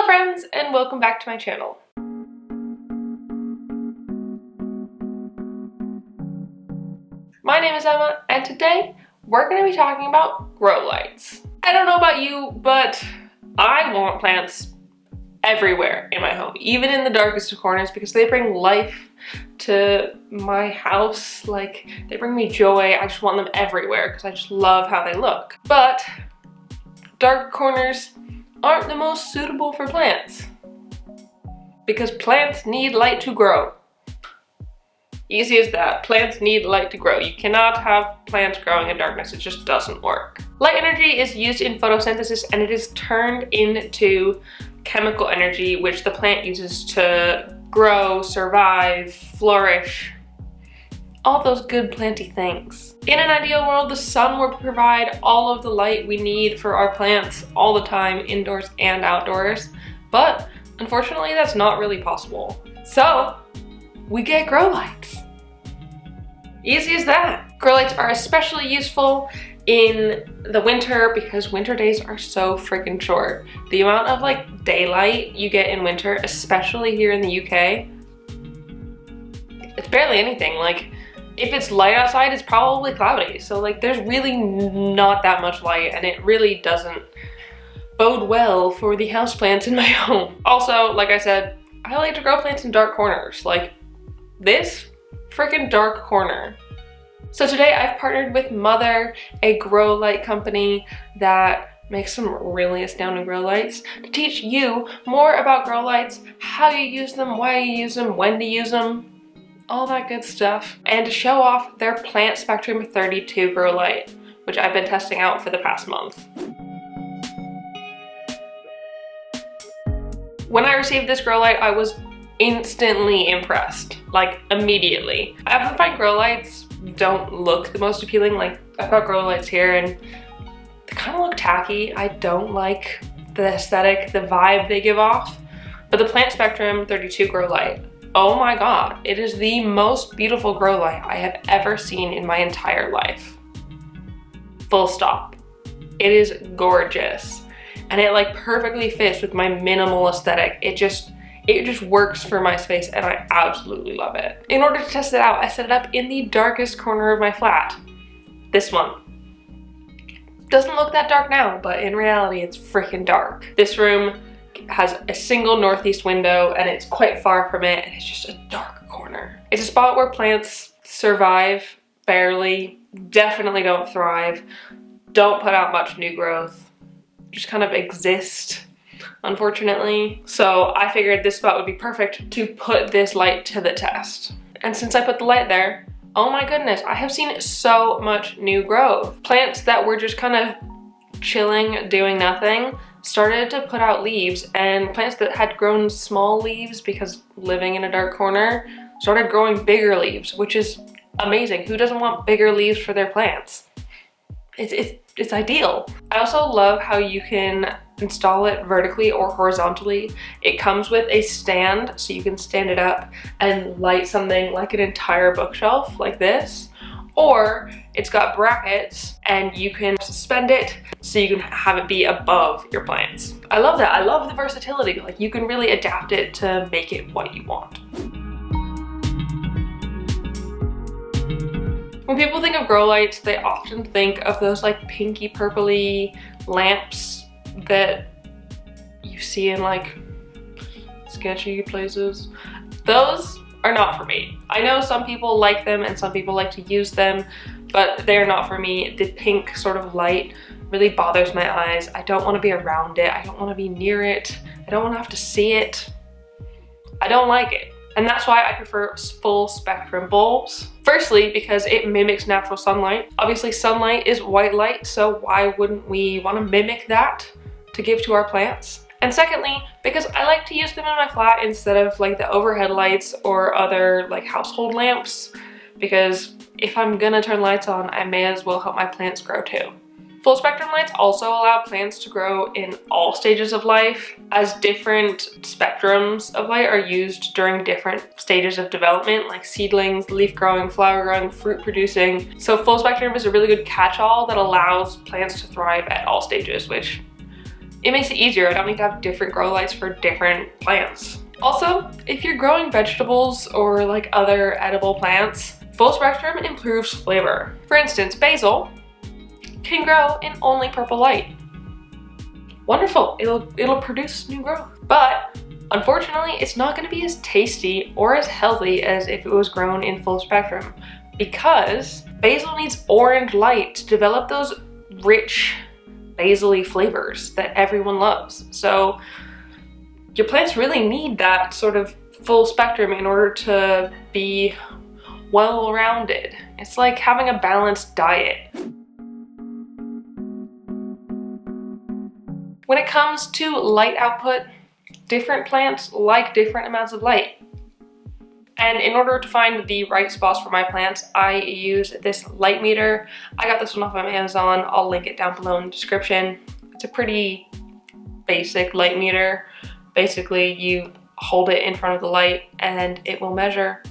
friends, and welcome back to my channel. My name is Emma, and today we're going to be talking about grow lights. I don't know about you, but I want plants everywhere in my home, even in the darkest of corners, because they bring life to my house. Like, they bring me joy. I just want them everywhere because I just love how they look. But dark corners aren't the most suitable for plants because plants need light to grow. Easy as that. Plants need light to grow. You cannot have plants growing in darkness. It just doesn't work. Light energy is used in photosynthesis, and it is turned into chemical energy, which the plant uses to grow, survive, flourish, all those good planty things. In an ideal world, the sun will provide all of the light we need for our plants all the time, indoors and outdoors. But unfortunately, that's not really possible. So we get grow lights. Easy as that. Grow lights are especially useful in the winter because winter days are so freaking short. The amount of like daylight you get in winter, especially here in the UK, it's barely anything. Like, if it's light outside, it's probably cloudy. So like, there's really not that much light, and it really doesn't bode well for the houseplants in my home. Also, like I said, I like to grow plants in dark corners, like this freaking dark corner. So today I've partnered with Mother, a grow light company that makes some really astounding grow lights, to teach you more about grow lights, how you use them, why you use them, when to use them, all that good stuff, and to show off their Plant Spectrum 32 grow light, which I've been testing out for the past month. When I received this grow light, I was instantly impressed, like immediately. I often find grow lights don't look the most appealing. Like, I've got grow lights here and they kind of look tacky. I don't like the aesthetic, the vibe they give off. But the Plant Spectrum 32 grow light, oh my god, it is the most beautiful grow light I have ever seen in my entire life. Full stop. It is gorgeous. And it like perfectly fits with my minimal aesthetic. It just works for my space, and I absolutely love it. In order to test it out, I set it up in the darkest corner of my flat. This one. Doesn't look that dark now, but in reality, it's freaking dark. This room has a single northeast window, and it's quite far from it, and it's just a dark corner. It's a spot where plants survive barely, definitely don't thrive, don't put out much new growth, just kind of exist, unfortunately. So I figured this spot would be perfect to put this light to the test. And since I put the light there, oh my goodness, I have seen so much new growth. Plants that were just kind of chilling, doing nothing, started to put out leaves, and plants that had grown small leaves because living in a dark corner started growing bigger leaves, which is amazing. Who doesn't want bigger leaves for their plants? It's ideal. I also love how you can install it vertically or horizontally. It comes with a stand, so you can stand it up and light something like an entire bookshelf like this, or it's got brackets and you can suspend it so you can have it be above your plants. I love that. I love the versatility. Like, you can really adapt it to make it what you want. When people think of grow lights, they often think of those like pinky purpley lamps that you see in like sketchy places. Those are not for me. I know some people like them and some people like to use them, but they're not for me. The pink sort of light really bothers my eyes. I don't want to be around it. I don't want to be near it. I don't want to have to see it. I don't like it. And that's why I prefer full spectrum bulbs. Firstly, because it mimics natural sunlight. Obviously, sunlight is white light, so why wouldn't we want to mimic that to give to our plants? And secondly, because I like to use them in my flat instead of like the overhead lights or other like household lamps, because if I'm gonna turn lights on, I may as well help my plants grow too. Full spectrum lights also allow plants to grow in all stages of life, as different spectrums of light are used during different stages of development, like seedlings, leaf growing, flower growing, fruit producing. So full spectrum is a really good catch-all that allows plants to thrive at all stages, which It makes it easier. I don't need to have different grow lights for different plants. Also, if you're growing vegetables or like other edible plants, full spectrum improves flavor. For instance, basil can grow in only purple light. Wonderful, it'll produce new growth. But unfortunately, it's not going to be as tasty or as healthy as if it was grown in full spectrum, because basil needs orange light to develop those rich basil-y flavors that everyone loves. So your plants really need that sort of full spectrum in order to be well-rounded. It's like having a balanced diet. When it comes to light output, different plants like different amounts of light. And in order to find the right spots for my plants, I use this light meter. I got this one off of Amazon. I'll link it down below in the description. It's a pretty basic light meter. Basically, you hold it in front of the light and it will measure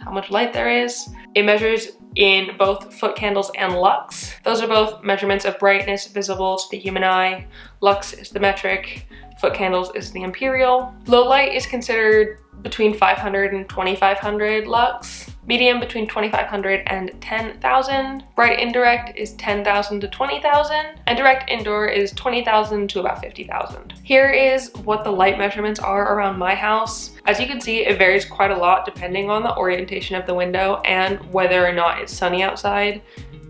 how much light there is. It measures in both foot candles and lux. Those are both measurements of brightness visible to the human eye. Lux is the metric, foot candles is the imperial. Low light is considered between 500 and 2500 lux. Medium between 2500 and 10,000. Bright indirect is 10,000 to 20,000. And direct indoor is 20,000 to about 50,000. Here is what the light measurements are around my house. As you can see, it varies quite a lot depending on the orientation of the window and whether or not it's sunny outside.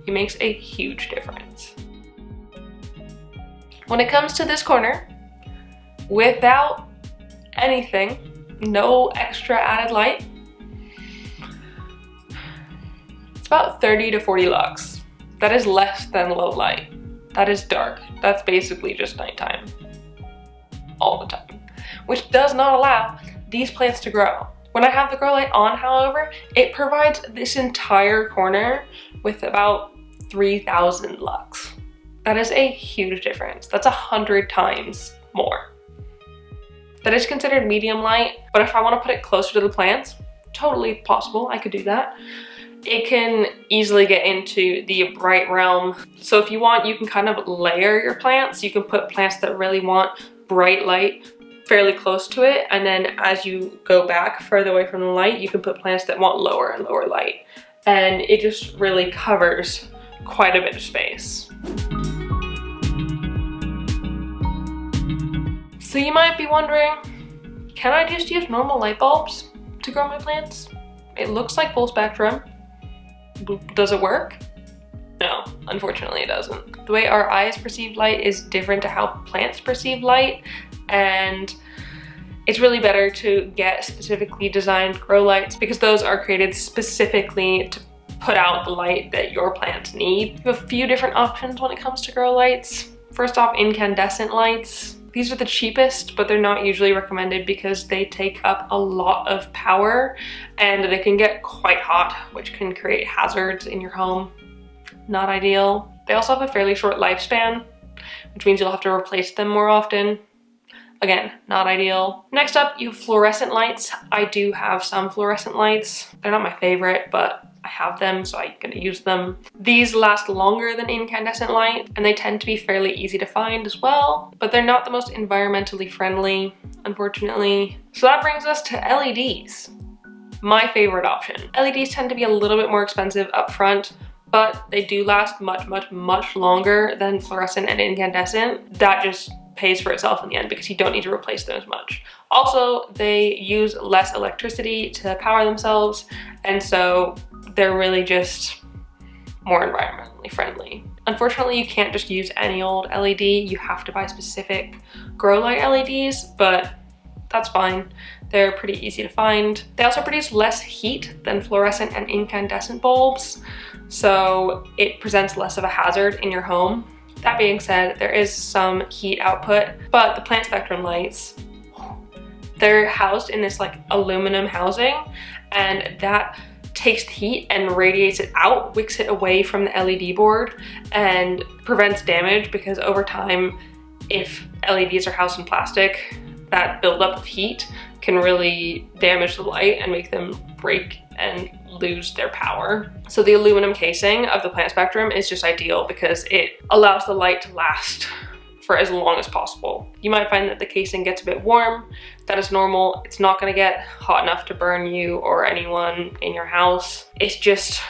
It makes a huge difference. When it comes to this corner, without anything, no extra added light, it's about 30 to 40 lux. That is less than low light. That is dark. That's basically just nighttime all the time, which does not allow these plants to grow. When I have the grow light on, however, it provides this entire corner with about 3,000 lux. That is a huge difference. That's 100 times more. That is considered medium light, but if I want to put it closer to the plants, totally possible, I could do that. It can easily get into the bright realm. So if you want, you can kind of layer your plants. You can put plants that really want bright light fairly close to it, and then as you go back further away from the light, you can put plants that want lower and lower light. And it just really covers quite a bit of space. So you might be wondering, can I just use normal light bulbs to grow my plants? It looks like full spectrum. Does it work? No, unfortunately it doesn't. The way our eyes perceive light is different to how plants perceive light, and it's really better to get specifically designed grow lights because those are created specifically to put out the light that your plants need. You have a few different options when it comes to grow lights. First off, incandescent lights. These are the cheapest, but they're not usually recommended because they take up a lot of power and they can get quite hot, which can create hazards in your home. Not ideal. They also have a fairly short lifespan, which means you'll have to replace them more often. Again, not ideal. Next up, you have fluorescent lights. I do have some fluorescent lights. They're not my favorite, but I have them, so I'm gonna use them. These last longer than incandescent light, and they tend to be fairly easy to find as well, but they're not the most environmentally friendly, unfortunately. So that brings us to LEDs. My favorite option. LEDs tend to be a little bit more expensive up front, but they do last much longer than fluorescent and incandescent. That just pays for itself in the end because you don't need to replace them as much. Also, they use less electricity to power themselves, and so they're really just more environmentally friendly. Unfortunately, you can't just use any old LED. You have to buy specific grow light LEDs, but that's fine. They're pretty easy to find. They also produce less heat than fluorescent and incandescent bulbs, so it presents less of a hazard in your home. That being said, there is some heat output, but the plant spectrum lights, they're housed in this like aluminum housing, and that takes the heat and radiates it out, wicks it away from the LED board, and prevents damage because over time, if LEDs are housed in plastic, that buildup of heat can really damage the light and make them break and lose their power. So the aluminum casing of the plant spectrum is just ideal because it allows the light to last for as long as possible. You might find that the casing gets a bit warm. That is normal. It's not gonna get hot enough to burn you or anyone in your house. It's just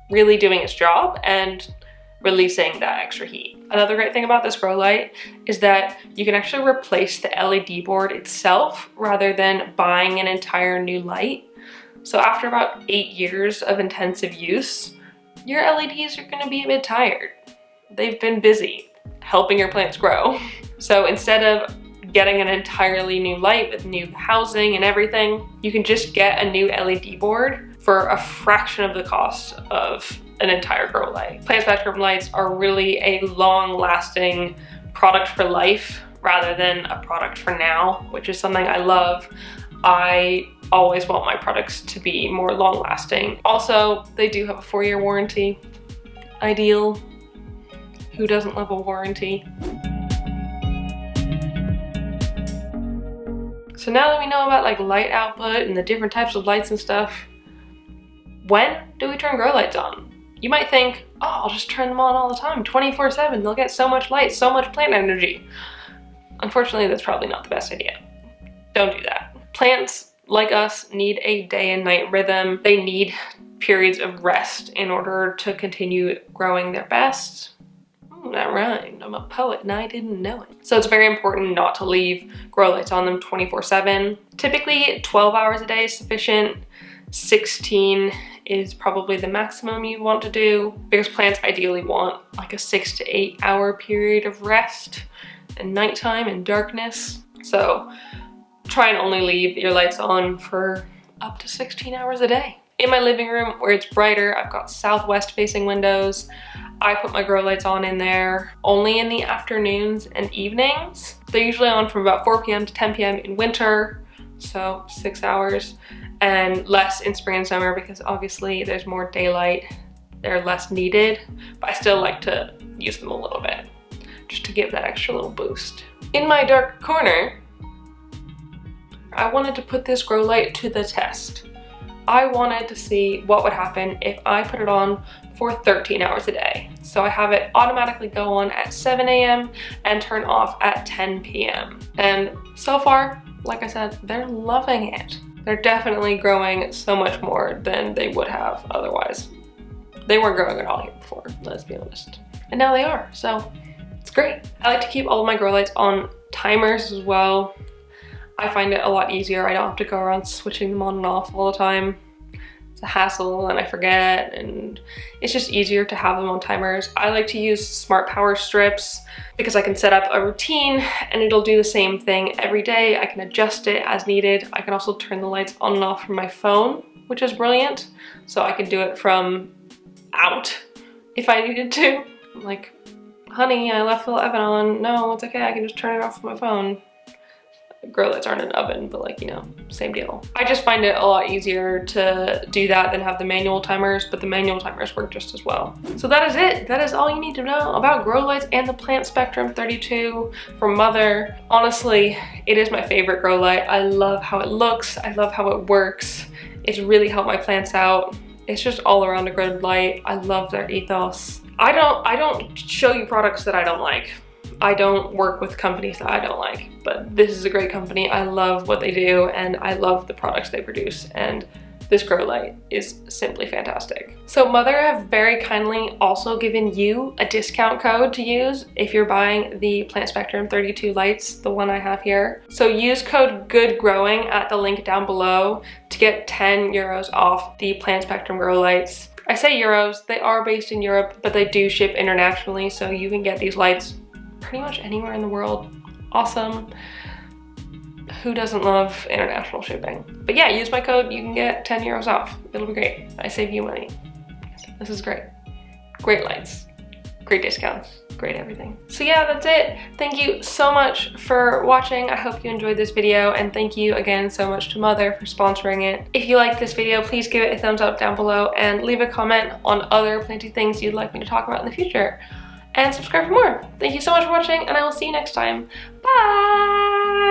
really doing its job and releasing that extra heat. Another great thing about this grow light is that you can actually replace the LED board itself rather than buying an entire new light. So after about 8 years of intensive use, your LEDs are gonna be a bit tired. They've been busy helping your plants grow. So instead of getting an entirely new light with new housing and everything, you can just get a new LED board for a fraction of the cost of an entire grow light. Plant spectrum lights are really a long-lasting product for life rather than a product for now, which is something I love. I always want my products to be more long-lasting. Also, they do have a 4-year warranty. Ideal. Who doesn't love a warranty? So now that we know about like light output and the different types of lights and stuff, when do we turn grow lights on? You might think, oh, I'll just turn them on all the time, 24/7. They'll get so much light, so much plant energy. Unfortunately, that's probably not the best idea. Don't do that. Plants, like us, need a day and night rhythm. They need periods of rest in order to continue growing their best. That rhymed. I'm a poet and I didn't know it. So it's very important not to leave grow lights on them 24/7. Typically 12 hours a day is sufficient. 16 is probably the maximum you want to do because plants ideally want like a 6 to 8 hour period of rest and nighttime and darkness. So try and only leave your lights on for up to 16 hours a day. In my living room where it's brighter, I've got southwest facing windows. I put my grow lights on in there only in the afternoons and evenings. They're usually on from about 4 p.m. to 10 p.m. in winter, so 6 hours, and less in spring and summer because obviously there's more daylight. They're less needed, but I still like to use them a little bit just to give that extra little boost. In my dark corner, I wanted to put this grow light to the test. I wanted to see what would happen if I put it on for 13 hours a day. So I have it automatically go on at 7 a.m. and turn off at 10 p.m. And so far, like I said, they're loving it. They're definitely growing so much more than they would have otherwise. They weren't growing at all here before, let's be honest. And now they are, so it's great. I like to keep all of my grow lights on timers as well. I find it a lot easier. I don't have to go around switching them on and off all the time. It's a hassle and I forget, and it's just easier to have them on timers. I like to use smart power strips because I can set up a routine and it'll do the same thing every day. I can adjust it as needed. I can also turn the lights on and off from my phone, which is brilliant. So I can do it from out if I needed to. Like, honey, I left the oven on. No, it's okay, I can just turn it off from my phone. Grow lights aren't an oven, but like, you know, same deal. I just find it a lot easier to do that than have the manual timers, but the manual timers work just as well. So that is it. That is all you need to know about grow lights and the Plant Spectrum 32 from Mother. Honestly, it is my favorite grow light. I love how it looks. I love how it works. It's really helped my plants out. It's just all around a good light. I love their ethos. I don't show you products that I don't like. I don't work with companies that I don't like, but this is a great company. I love what they do and I love the products they produce, and this grow light is simply fantastic. So Mother have very kindly also given you a discount code to use if you're buying the Plant Spectrum 32 lights, the one I have here. So use code GOODGROWING at the link down below to get 10 euros off the Plant Spectrum grow lights. I say euros, they are based in Europe, but they do ship internationally, so you can get these lights pretty much anywhere in the world. Awesome. Who doesn't love international shipping? But yeah, use my code, you can get 10 euros off. It'll be great. I save you money. This is great. Great lights, great discounts, great everything. So yeah, that's it. Thank you so much for watching. I hope you enjoyed this video, and thank you again so much to Mother for sponsoring it. If you liked this video, please give it a thumbs up down below and leave a comment on other planting things you'd like me to talk about in the future. And subscribe for more. Thank you so much for watching, and I will see you next time. Bye!